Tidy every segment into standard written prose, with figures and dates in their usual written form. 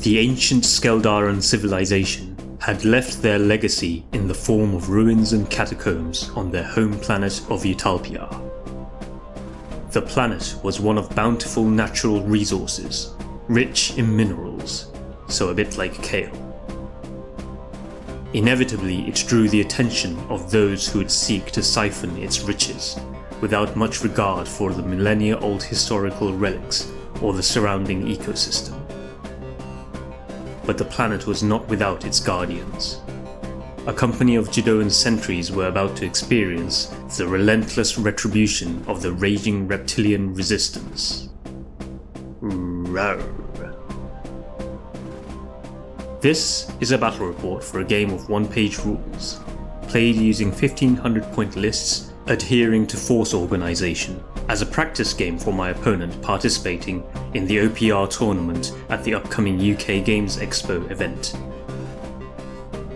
The ancient Skeldaran civilization had left their legacy in the form of ruins and catacombs on their home planet of Utalpia. The planet was one of bountiful natural resources, rich in minerals, so a bit like kale. Inevitably, it drew the attention of those who would seek to siphon its riches, without much regard for the millennia-old historical relics or the surrounding ecosystem. But the planet was not without its guardians. A company of Judoan sentries were about to experience the relentless retribution of the raging reptilian resistance. Rawr. This is a battle report for a game of OnePageRules, played using 1500-point lists adhering to force organisation, as a practice game for my opponent participating in the OPR tournament at the upcoming UK Games Expo event.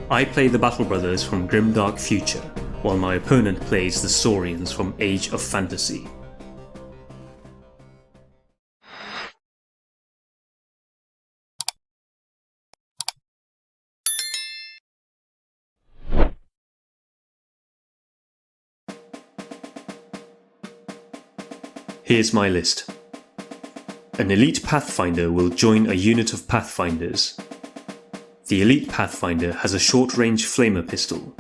I play the Battle Brothers from Grimdark Future, while my opponent plays the Saurians from Age of Fantasy. Here's my list. An elite Pathfinder will join a unit of Pathfinders. The elite Pathfinder has a short-range flamer pistol.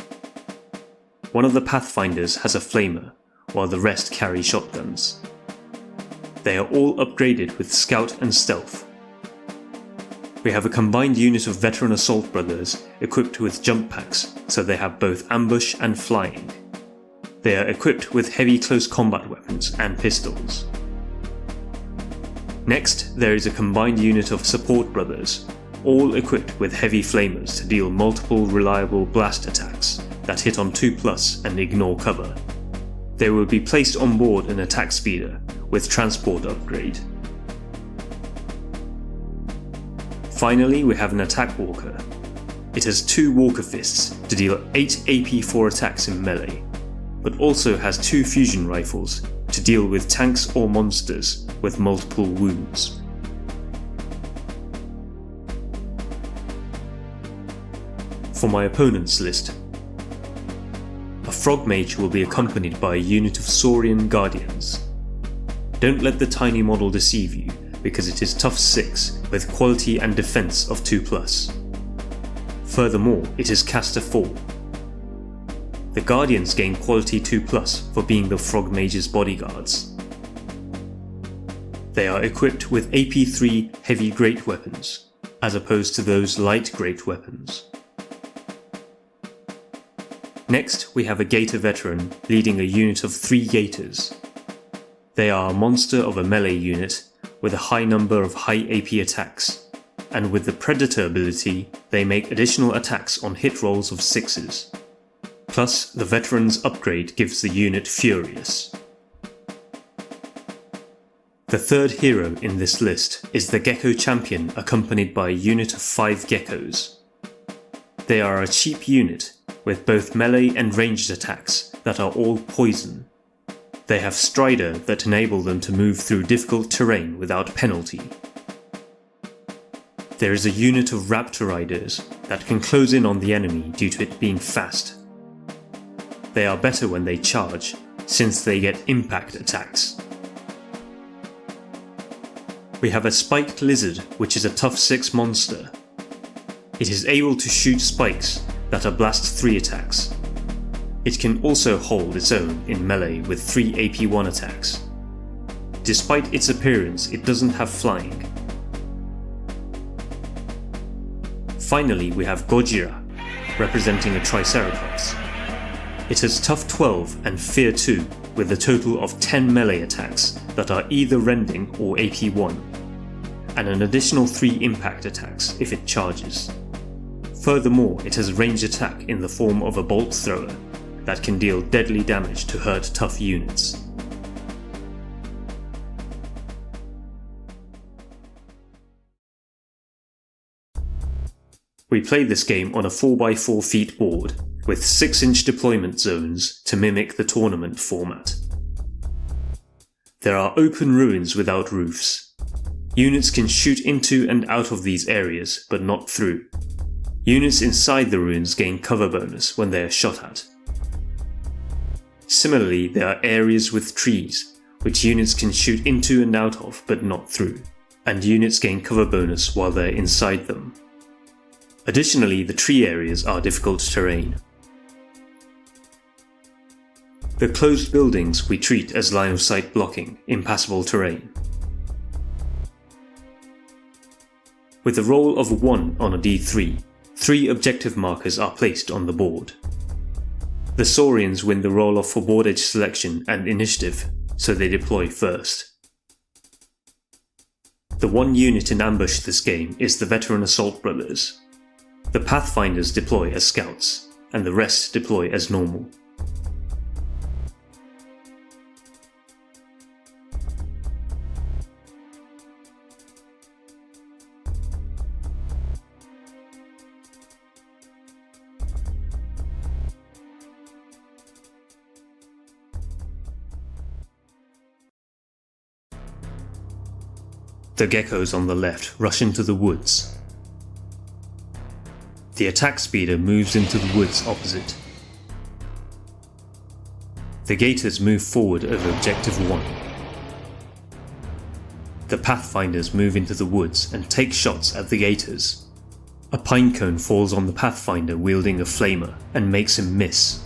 One of the Pathfinders has a flamer, while the rest carry shotguns. They are all upgraded with Scout and Stealth. We have a combined unit of veteran Assault Brothers equipped with jump packs, so they have both ambush and flying. They are equipped with heavy close combat weapons and pistols. Next, there is a combined unit of Support Brothers, all equipped with heavy flamers to deal multiple reliable blast attacks that hit on 2+ and ignore cover. They will be placed on board an attack speeder with transport upgrade. Finally, we have an Attack Walker. It has 2 Walker Fists to deal 8 AP for attacks in melee, but also has 2 fusion rifles to deal with tanks or monsters with multiple wounds. For my opponent's list, a Frog Mage will be accompanied by a unit of Saurian Guardians. Don't let the tiny model deceive you, because it is tough 6 with quality and defense of 2+. Furthermore, it is caster 4. The Guardians gain quality 2+ for being the Frog Mage's bodyguards. They are equipped with AP3 heavy great weapons, as opposed to those light great weapons. Next, we have a Gator veteran leading a unit of 3 Gators. They are a monster of a melee unit with a high number of high AP attacks, and with the Predator ability, they make additional attacks on hit rolls of 6s. Plus, the veteran's upgrade gives the unit Furious. The third hero in this list is the Gecko Champion accompanied by a unit of 5 Geckos. They are a cheap unit with both melee and ranged attacks that are all poison. They have Strider that enable them to move through difficult terrain without penalty. There is a unit of Raptor Riders that can close in on the enemy due to it being fast. They are better when they charge, since they get impact attacks. We have a Spiked Lizard, which is a tough 6 monster. It is able to shoot spikes that are blast 3 attacks. It can also hold its own in melee with 3 AP1 attacks. Despite its appearance, it doesn't have flying. Finally, we have Gojira, representing a Triceratops. It has tough 12 and fear 2 with a total of 10 melee attacks that are either rending or AP1, and an additional 3 impact attacks if it charges. Furthermore, it has ranged attack in the form of a bolt thrower that can deal deadly damage to hurt tough units. We play this game on a 4x4 feet board with 6-inch deployment zones to mimic the tournament format. There are open ruins without roofs. Units can shoot into and out of these areas, but not through. Units inside the ruins gain cover bonus when they are shot at. Similarly, there are areas with trees, which units can shoot into and out of, but not through, and units gain cover bonus while they're inside them. Additionally, the tree areas are difficult terrain. The closed buildings we treat as line of sight blocking, impassable terrain. With a roll of 1 on a d3, 3 objective markers are placed on the board. The Saurians win the roll-off for board edge selection and initiative, so they deploy first. The one unit in ambush this game is the veteran Assault Brothers. The Pathfinders deploy as scouts, and the rest deploy as normal. The geckos on the left rush into the woods. The attack speeder moves into the woods opposite. The gators move forward over objective 1. The pathfinders move into the woods and take shots at the gators. A pinecone falls on the pathfinder wielding a flamer and makes him miss.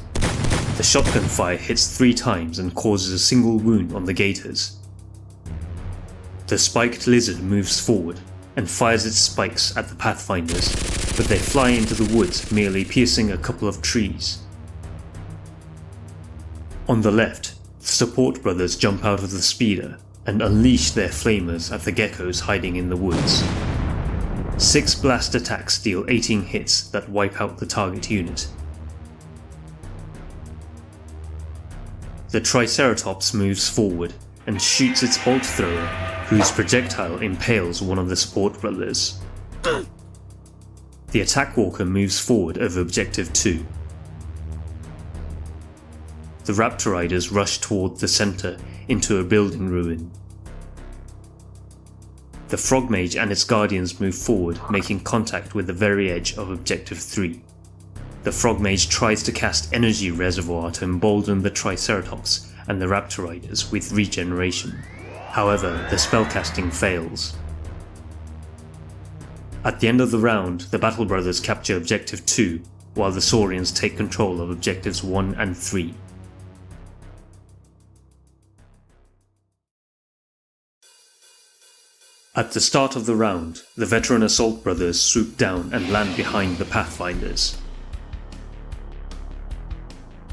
The shotgun fire hits 3 times and causes a single wound on the gators. The spiked lizard moves forward and fires its spikes at the pathfinders, but they fly into the woods, merely piercing a couple of trees. On the left, the support brothers jump out of the speeder and unleash their flamers at the geckos hiding in the woods. 6 blast attacks deal 18 hits that wipe out the target unit. The Triceratops moves forward and shoots its bolt thrower, whose projectile impales one of the support brothers. The attack walker moves forward over objective 2. The raptor riders rush toward the center into a building ruin. The frog mage and its guardians move forward, making contact with the very edge of objective 3. The frog mage tries to cast energy reservoir to embolden the Triceratops and the raptor riders with regeneration. However, the spellcasting fails. At the end of the round, the Battle Brothers capture Objective 2, while the Saurians take control of Objectives 1 and 3. At the start of the round, the veteran Assault Brothers swoop down and land behind the Pathfinders.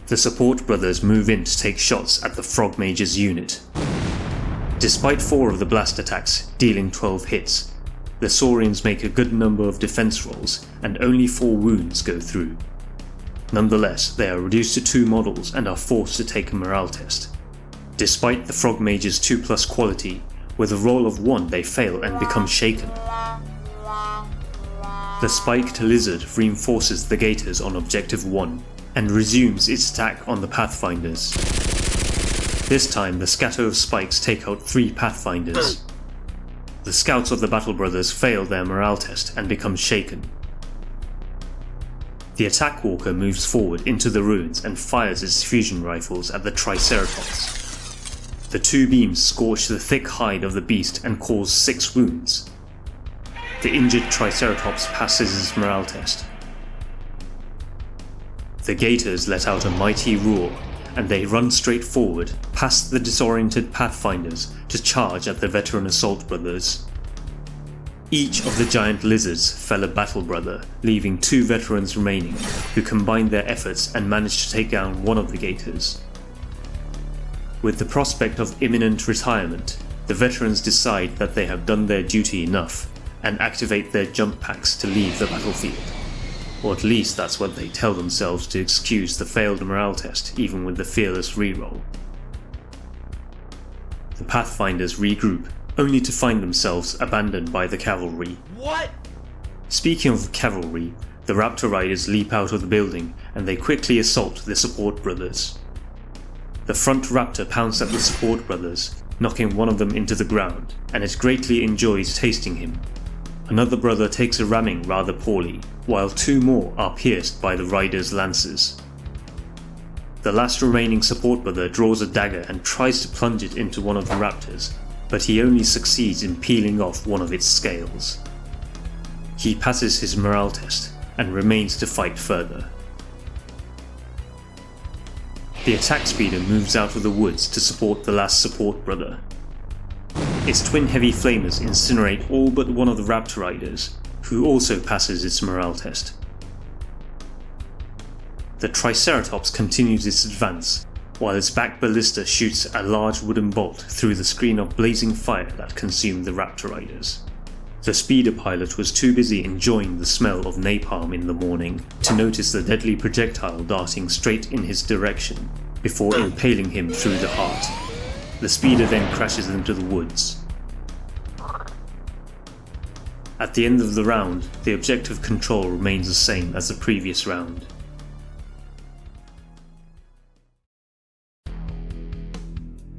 The Support Brothers move in to take shots at the Frog Mage's unit. Despite 4 of the blast attacks, dealing 12 hits, the Saurians make a good number of defense rolls and only 4 wounds go through. Nonetheless, they are reduced to 2 models and are forced to take a morale test. Despite the Frog Mage's 2+ quality, with a roll of 1 they fail and become shaken. The spiked lizard reinforces the gators on Objective 1 and resumes its attack on the Pathfinders. This time the scatter of spikes take out 3 Pathfinders. The scouts of the Battle Brothers fail their morale test and become shaken. The attack walker moves forward into the ruins and fires its fusion rifles at the Triceratops. The 2 beams scorch the thick hide of the beast and cause 6 wounds. The injured Triceratops passes its morale test. The gators let out a mighty roar, and they run straight forward, past the disoriented Pathfinders, to charge at the veteran Assault Brothers. Each of the giant lizards fell a Battle Brother, leaving 2 veterans remaining, who combined their efforts and managed to take down one of the gators. With the prospect of imminent retirement, the veterans decide that they have done their duty enough, and activate their jump packs to leave the battlefield. Or at least that's what they tell themselves to excuse the failed morale test, even with the fearless reroll. The Pathfinders regroup, only to find themselves abandoned by the cavalry. What? Speaking of cavalry, the Raptor Riders leap out of the building and they quickly assault the Support Brothers. The front Raptor pounce at the Support Brothers, knocking one of them into the ground, and it greatly enjoys tasting him. Another brother takes a ramming rather poorly, while 2 more are pierced by the rider's lances. The last remaining support brother draws a dagger and tries to plunge it into one of the raptors, but he only succeeds in peeling off one of its scales. He passes his morale test and remains to fight further. The attack speeder moves out of the woods to support the last support brother. Its twin heavy flamers incinerate all but one of the raptor riders, who also passes its morale test. The Triceratops continues its advance, while its back ballista shoots a large wooden bolt through the screen of blazing fire that consumed the raptor riders. The speeder pilot was too busy enjoying the smell of napalm in the morning to notice the deadly projectile darting straight in his direction before impaling him through the heart. The speeder then crashes into the woods. At the end of the round, the objective control remains the same as the previous round.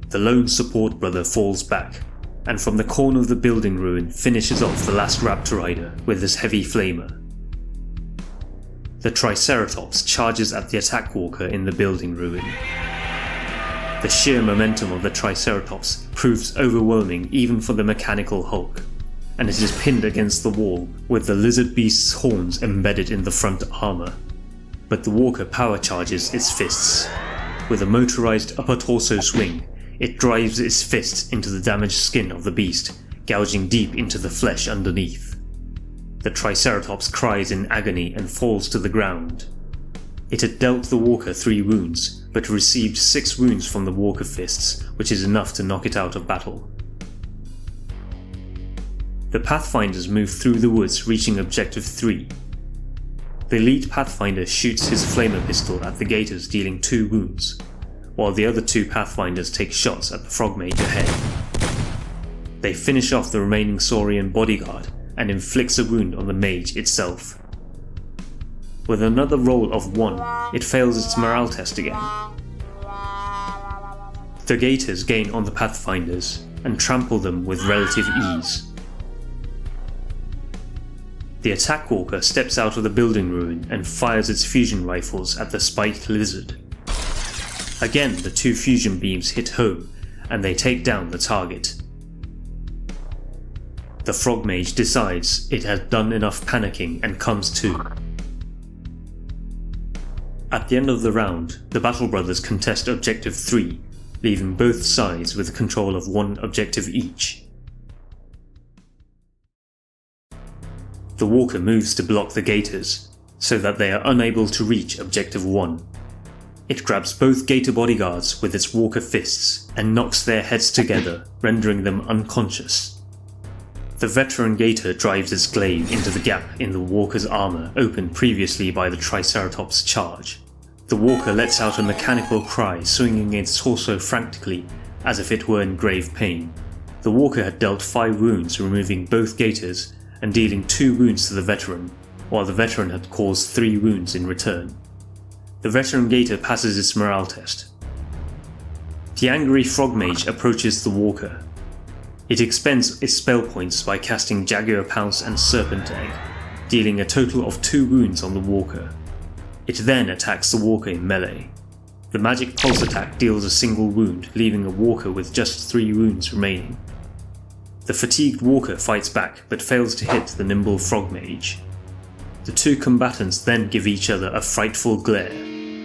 The lone support brother falls back, and from the corner of the building ruin finishes off the last raptor rider with his heavy flamer. The Triceratops charges at the attack walker in the building ruin. The sheer momentum of the Triceratops proves overwhelming even for the mechanical Hulk, and it is pinned against the wall with the lizard beast's horns embedded in the front armour. But the walker power charges its fists. With a motorized upper torso swing, it drives its fists into the damaged skin of the beast, gouging deep into the flesh underneath. The Triceratops cries in agony and falls to the ground. It had dealt the walker 3 wounds, but received 6 wounds from the walker fists, which is enough to knock it out of battle. The Pathfinders move through the woods, reaching Objective 3. The lead Pathfinder shoots his flamer pistol at the gators, dealing 2 wounds, while the other 2 Pathfinders take shots at the frogmage ahead. They finish off the remaining Saurian bodyguard and inflicts a wound on the mage itself. With another roll of 1, it fails its morale test again. The gators gain on the Pathfinders and trample them with relative ease. The attack walker steps out of the building ruin and fires its fusion rifles at the spiked lizard. Again, the 2 fusion beams hit home and they take down the target. The frogmage decides it has done enough panicking and comes to. At the end of the round, the Battle Brothers contest Objective 3, leaving both sides with control of 1 objective each. The walker moves to block the gators, so that they are unable to reach Objective 1. It grabs both gator bodyguards with its walker fists and knocks their heads together, rendering them unconscious. The veteran gator drives its glaive into the gap in the walker's armour opened previously by the Triceratops' charge. The walker lets out a mechanical cry, swinging its torso frantically as if it were in grave pain. The walker had dealt 5 wounds, removing both gators and dealing 2 wounds to the veteran, while the veteran had caused 3 wounds in return. The veteran gator passes its morale test. The angry frogmage approaches the walker. It expends its spell points by casting Jaguar Pounce and Serpent Egg, dealing a total of 2 wounds on the walker. It then attacks the walker in melee. The magic pulse attack deals a single wound, leaving a walker with just 3 wounds remaining. The fatigued walker fights back but fails to hit the nimble frogmage. The 2 combatants then give each other a frightful glare,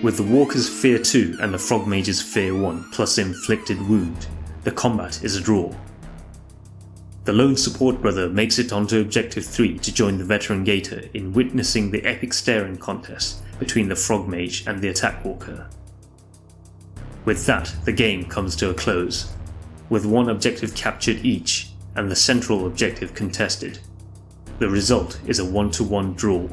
with the walker's Fear 2 and the frogmage's Fear 1 plus inflicted wound. The combat is a draw. The lone support brother makes it onto Objective 3 to join the veteran gator in witnessing the epic staring contest between the frogmage and the attack walker. With that, the game comes to a close, with 1 objective captured each and the central objective contested. The result is a 1-1 draw.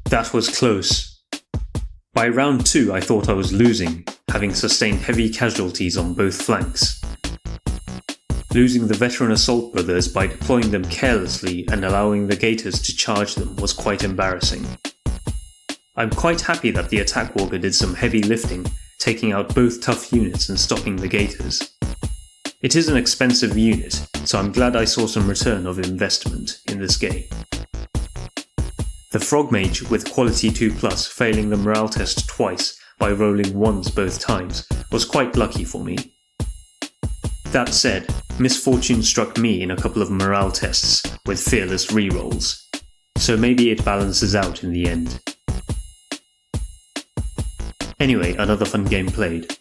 That was close. By round 2 I thought I was losing, having sustained heavy casualties on both flanks. Losing the veteran assault brothers by deploying them carelessly and allowing the gators to charge them was quite embarrassing. I'm quite happy that the attack walker did some heavy lifting, taking out both tough units and stopping the gators. It is an expensive unit, so I'm glad I saw some return of investment in this game. The Frog Mage with Quality 2+, failing the morale test twice by rolling 1s both times, was quite lucky for me. That said, misfortune struck me in a couple of morale tests with fearless rerolls, so maybe it balances out in the end. Anyway, another fun game played.